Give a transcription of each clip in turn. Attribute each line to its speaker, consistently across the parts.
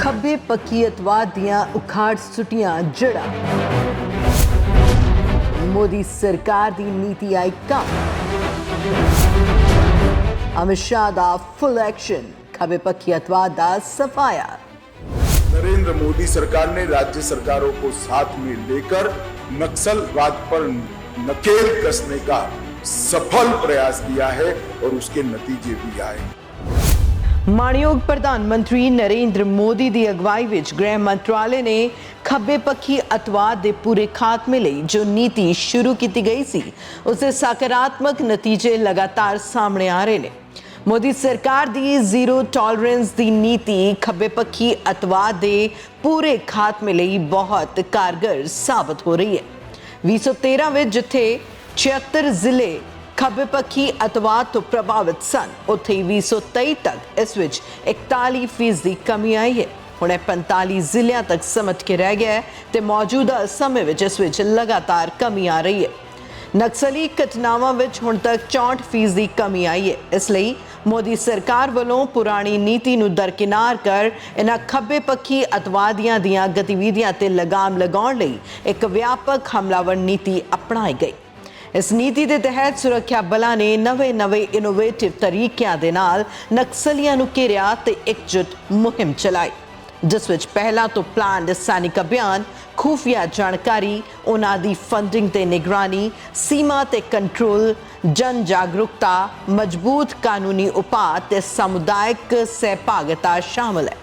Speaker 1: ਖੱਬੇ ਪੱਖੀਅਤਵਾਦ ਦੀਆਂ ਉਖਾੜ ਸੁੱਟੀਆਂ ਜੜ੍ਹਾਂ। ਮੋਦੀ ਸਰਕਾਰ ਦੀ ਨੀਤੀ ਆਈ ਕੰਮ। ਅਮਿਤ शाह ਦਾ फुल एक्शन, खबे पक्षीयतवाद का सफाया।
Speaker 2: नरेंद्र मोदी सरकार ने राज्य सरकारों को साथ में लेकर नक्सलवाद पर नकेल कसने का सफल प्रयास किया है और उसके नतीजे भी आए।
Speaker 1: मानयोग प्रधानमंत्री नरेंद्र मोदी की अगवाई विच गृह मंत्रालय ने खब्बे पक्षी अतवाद के पूरे खात्मे लई जो नीति शुरू की गई सी उसके सकारात्मक नतीजे लगातार सामने आ रहे हैं। मोदी सरकार की जीरो टॉलरेंस की नीति खब्बे पक्षी अतवाद के पूरे खात्मे लई बहुत कारगर साबित हो रही है। 2013 में जिथे 76 जिले खब्बे पक्षी अतवाद तो प्रभावित सन, उत्थे 2023 तक इस विच 41% की कमी आई है। हुण 45 जिलों तक समझ के रह गया है तो मौजूदा समय विच इस विच लगातार कमी आ रही है। नक्सली घटनावां विच हुण तक 64% की कमी आई है। इसलिए मोदी सरकार वालों पुरानी नीति नूं दरकिनार कर इन्हां खब्बे पक्षी अतवादियां दीयां गतिविधियां ते लगाम लगाउण लई एक व्यापक हमलावर नीति अपनाई गई। इस नीति के तहत सुरक्षा बलों ने नवे इनोवेटिव तरीकों के नाल नक्सलियां नूं घेरिया ते एकजुट मुहिम चलाई, जिस विच पहला तो प्लान्ड सैनिक अभियान, खुफिया जानकारी, उन्हां दी फंडिंग ते निगरानी, सीमा ते कंट्रोल, जन जागरूकता, मजबूत कानूनी उपाय ते सामुदायिक सहभागिता शामिल है।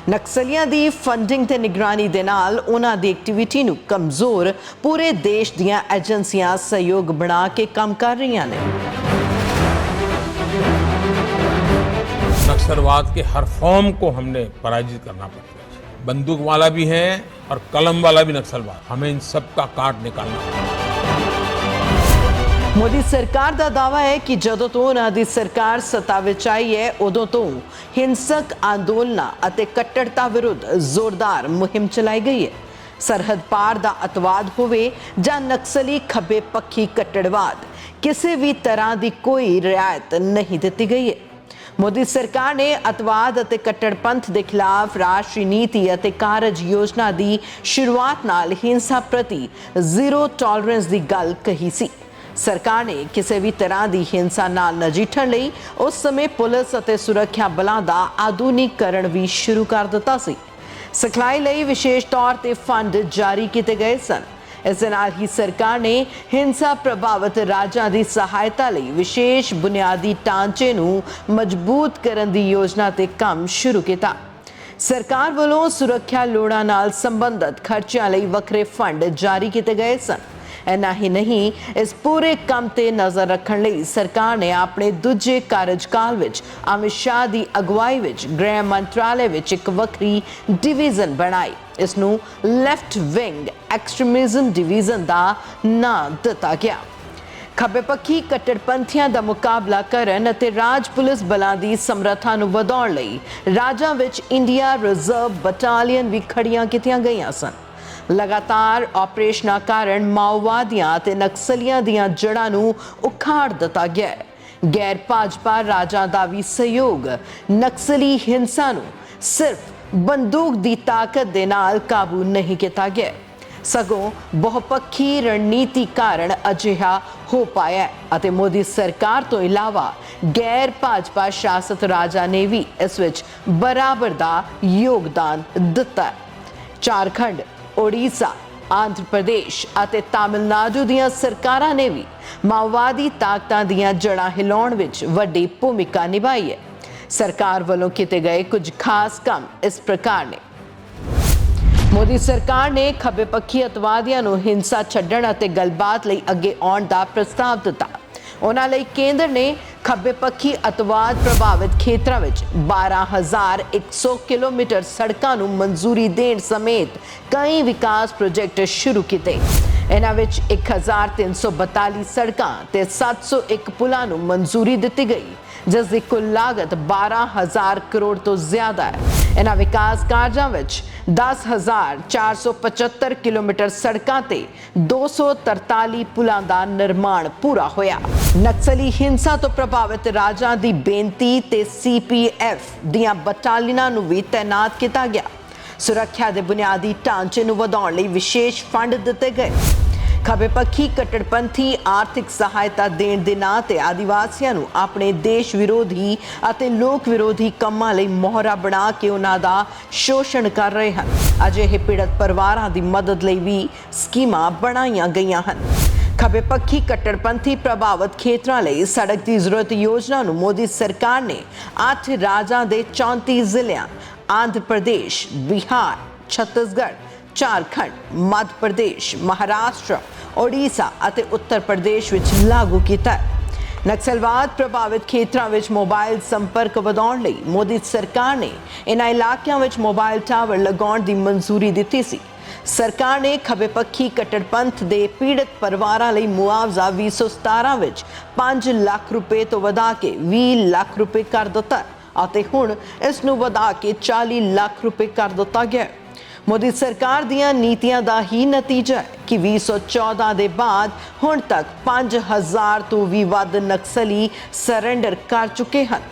Speaker 1: नक्सलियां दी फंडिंग ते निगरानी दे नाल उन्हां दी एक्टिविटी नूं कमज़ोर पूरे देश दियां एजेंसियां सहयोग बना के काम कर रही ने।
Speaker 3: नक्सलवाद के हर फॉर्म को हमने पराजित करना पड़ता है। बंदूक वाला भी है और कलम वाला भी नक्सलवाद, हमें इन सब का काट निकालना पड़ता है।
Speaker 1: मोदी सरकार का दावा है कि जदों तो उन्हां दी सरकार सत्ता विच आई है उदों तो हिंसक अंदोलनां अते कट्टरता विरुद्ध जोरदार मुहिम चलाई गई है। सरहद पार दा अतवाद होवे जां नक्सली खब्बे पक्षी कट्टरवाद, किसी भी तरह की कोई रियायत नहीं दी गई है। मोदी सरकार ने अतवाद अते कट्टरपंथ के खिलाफ राष्ट्रीय नीति अते कारज योजना की शुरुआत नाल हिंसा प्रति जीरो टॉलरेंस की गल कही सी। सरकार ने किसी भी तरह की हिंसा नाल नजिठण लई उस समय पुलिस अते सुरक्षा बलों का आधुनिकीकरण भी शुरू कर दिता सी। सिखलाई लई विशेष तौर पर फंड जारी किए गए सन। इस नाल ही सरकार ने हिंसा प्रभावित राज्यों की सहायता लई विशेष बुनियादी ढांचे नूं मजबूत करन दी योजना ते काम शुरू किया। सरकार वालों सुरक्षा लोड़ां नाल संबंधित खर्चिਆਂ लई वखरे फंड जारी किए गए सन। इन्ना ही नहीं, इस पूरे काम ते नज़र रखने लई सरकार ने अपने दूजे कार्यकाल विच अमित शाह की अगवाई विच गृह मंत्रालय विच एक वक्री डिवीजन बनाई। इसनूं लैफ्ट विंग एक्सट्रीमिज्म डिवीजन का नाम दिता गया। खब्बे पक्षी कट्टरपंथियां का मुकाबला करन अते राज पुलिस बलों की समर्था नूं वधाउण लई राज्यां विच इंडिया रिजर्व बटालियन भी खड़ियां कीतियां गईयां सन। लगातार ऑपरेशनां कारण माओवादियां ते नक्सलियां दियां जड़ां नूं उखाड़ दिता गया है। गैर भाजपा राज्यां दा भी सहयोग नक्सली हिंसा नूं सिर्फ बंदूक दी ताकत दे नाल काबू नहीं किया गया, सगों बहुपक्षी रणनीति कारण अजिहा हो पाया है अते मोदी सरकार तो इलावा गैर भाजपा शासित राज्यां ने भी इस विच बराबर दा योगदान दिता है। झारखंड, ओडिशा, आंध्र प्रदेश अते तमिलनाडु दियां सरकारां ने भी माओवादी ताकतां दियां जड़ां हिलाउण विच वड्डी भूमिका निभाई है। सरकार वालों किए गए कुछ खास काम इस प्रकार ने। मोदी सरकार ने खब्बे पक्षी अतवादियां नूं हिंसा छड्डण अते गलबात लई अगे आउण दा प्रस्ताव दिता। उन्हां लई केंद्र ने खब्बे पक्षी अतवाद प्रभावित खेत्रों में 12,100 किलोमीटर सड़कों नूं मंजूरी देण समेत कई विकास प्रोजेक्ट शुरू किए। इन्हां विच 1,342 सड़कों ते 701 पुलां नूं मंजूरी दी गई, जिसकी कुल लागत 12,000 करोड़ तो ज्यादा है। इन्हां विकास कार्यों में 10,475 किलोमीटर सड़कों ते 243 पुलों का निर्माण पूरा होया। नक्सली हिंसा तो प्रभावित राज्यों की बेनती ते CPF दियां बटालियनां नूं भी तैनात किया गया। ਸੁਰੱਖਿਆ ਦੇ ਬੁਨਿਆਦੀ ਢਾਂਚੇ ਨੂੰ ਵਧਾਉਣ ਲਈ ਵਿਸ਼ੇਸ਼ ਫੰਡ ਦਿੱਤੇ ਗਏ। ਖੱਬੇ ਪੱਖੀ ਕੱਟੜਪੰਥੀ ਆਰਥਿਕ ਸਹਾਇਤਾ ਦੇਣ ਦੇ ਨਾਂ ਤੇ ਆਦੀਵਾਸੀਆਂ ਨੂੰ ਆਪਣੇ ਦੇਸ਼ ਵਿਰੋਧੀ ਅਤੇ ਲੋਕ ਵਿਰੋਧੀ ਕੰਮਾਂ ਲਈ ਮੋਹਰਾ ਬਣਾ ਕੇ ਉਹਨਾਂ ਦਾ ਸ਼ੋਸ਼ਣ ਕਰ ਰਹੇ ਹਨ। ਅਜਿਹੇ ਪੀੜਤ ਪਰਿਵਾਰਾਂ ਦੀ ਮਦਦ ਲਈ ਵੀ ਸਕੀਮਾਂ ਬਣਾਈਆਂ ਗਈਆਂ ਹਨ। ਖੱਬੇ ਪੱਖੀ ਕੱਟੜਪੰਥੀ ਪ੍ਰਭਾਵਿਤ ਖੇਤਰਾਂ ਲਈ ਸੜਕ ਦੀ ਜ਼ਰੂਰਤ ਯੋਜਨਾ ਨੂੰ ਮੋਦੀ ਸਰਕਾਰ ਨੇ 8 ਰਾਜਾਂ ਦੇ 34 ਜ਼ਿਲ੍ਹਿਆਂ ਆਂਧਰ ਪ੍ਰਦੇਸ਼, ਬਿਹਾਰ, ਛੱਤੀਸਗੜ੍ਹ, ਝਾਰਖੰਡ, ਮੱਧ ਪ੍ਰਦੇਸ਼, ਮਹਾਰਾਸ਼ਟਰ, ਓਡੀਸ਼ਾ ਅਤੇ ਉੱਤਰ ਪ੍ਰਦੇਸ਼ ਵਿੱਚ ਲਾਗੂ ਕੀਤਾ। ਨਕਸਲਵਾਦ ਪ੍ਰਭਾਵਿਤ ਖੇਤਰਾਂ ਵਿੱਚ ਮੋਬਾਈਲ ਸੰਪਰਕ ਵਧਾਉਣ ਲਈ ਮੋਦੀ ਸਰਕਾਰ ਨੇ ਇਨ੍ਹਾਂ ਇਲਾਕਿਆਂ ਵਿੱਚ ਮੋਬਾਈਲ ਟਾਵਰ ਲਗਾਉਣ ਦੀ ਮਨਜ਼ੂਰੀ ਦਿੱਤੀ ਸੀ। ਸਰਕਾਰ ਨੇ ਖੱਬੇ ਪੱਖੀ ਕੱਟੜਪੰਥ ਦੇ ਪੀੜਤ ਪਰਿਵਾਰਾਂ ਲਈ ਮੁਆਵਜ਼ਾ 2017 ਵਿੱਚ 5 ਲੱਖ ਰੁਪਏ ਤੋਂ ਵਧਾ ਕੇ 20 ਲੱਖ ਰੁਪਏ ਕਰ ਦਿੱਤਾ ਅਤੇ ਹੁਣ ਇਸ ਨੂੰ ਵਧਾ ਕੇ 40 ਲੱਖ ਰੁਪਏ ਕਰ ਦਿੱਤਾ ਗਿਆ। ਮੋਦੀ ਸਰਕਾਰ ਦੀਆਂ ਨੀਤੀਆਂ ਦਾ ਹੀ ਨਤੀਜਾ ਹੈ ਕਿ 2014 ਦੇ ਬਾਅਦ ਹੁਣ ਤੱਕ 5000 ਤੋਂ ਵੀ ਵੱਧ ਨਕਸਲੀ ਸਰੈਂਡਰ ਕਰ ਚੁੱਕੇ ਹਨ।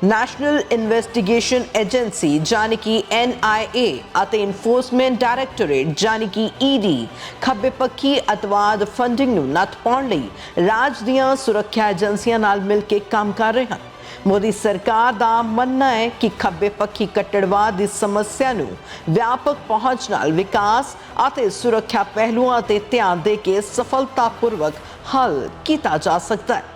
Speaker 1: ਨੈਸ਼ਨਲ ਇਨਵੈਸਟੀਗੇਸ਼ਨ ਏਜੰਸੀ ਯਾਨੀ ਕਿ NIA ਅਤੇ ਇਨਫੋਰਸਮੈਂਟ ਡਾਇਰੈਕਟੋਰੇਟ ਯਾਨੀ ਕਿ ED ਖੱਬੇ ਪੱਖੀ ਅਤਵਾਦ ਫੰਡਿੰਗ ਨੂੰ ਨੱਥ ਪਾਉਣ ਲਈ ਰਾਜ ਦੀਆਂ ਸੁਰੱਖਿਆ ਏਜੰਸੀਆਂ ਨਾਲ ਮਿਲ ਕੇ ਕੰਮ ਕਰ ਰਹੇ ਹਨ। ਮੋਦੀ ਸਰਕਾਰ ਦਾ ਮੰਨਣਾ ਹੈ ਕਿ ਖੱਬੇ ਪੱਖੀ ਕੱਟੜਵਾਦ ਦੀ ਸਮੱਸਿਆ ਨੂੰ ਵਿਆਪਕ ਪਹੁੰਚ ਨਾਲ ਵਿਕਾਸ ਅਤੇ ਸੁਰੱਖਿਆ ਪਹਿਲੂਆਂ ਤੇ ਧਿਆਨ ਦੇ ਕੇ ਸਫਲਤਾਪੂਰਵਕ ਹੱਲ ਕੀਤਾ ਜਾ ਸਕਦਾ ਹੈ।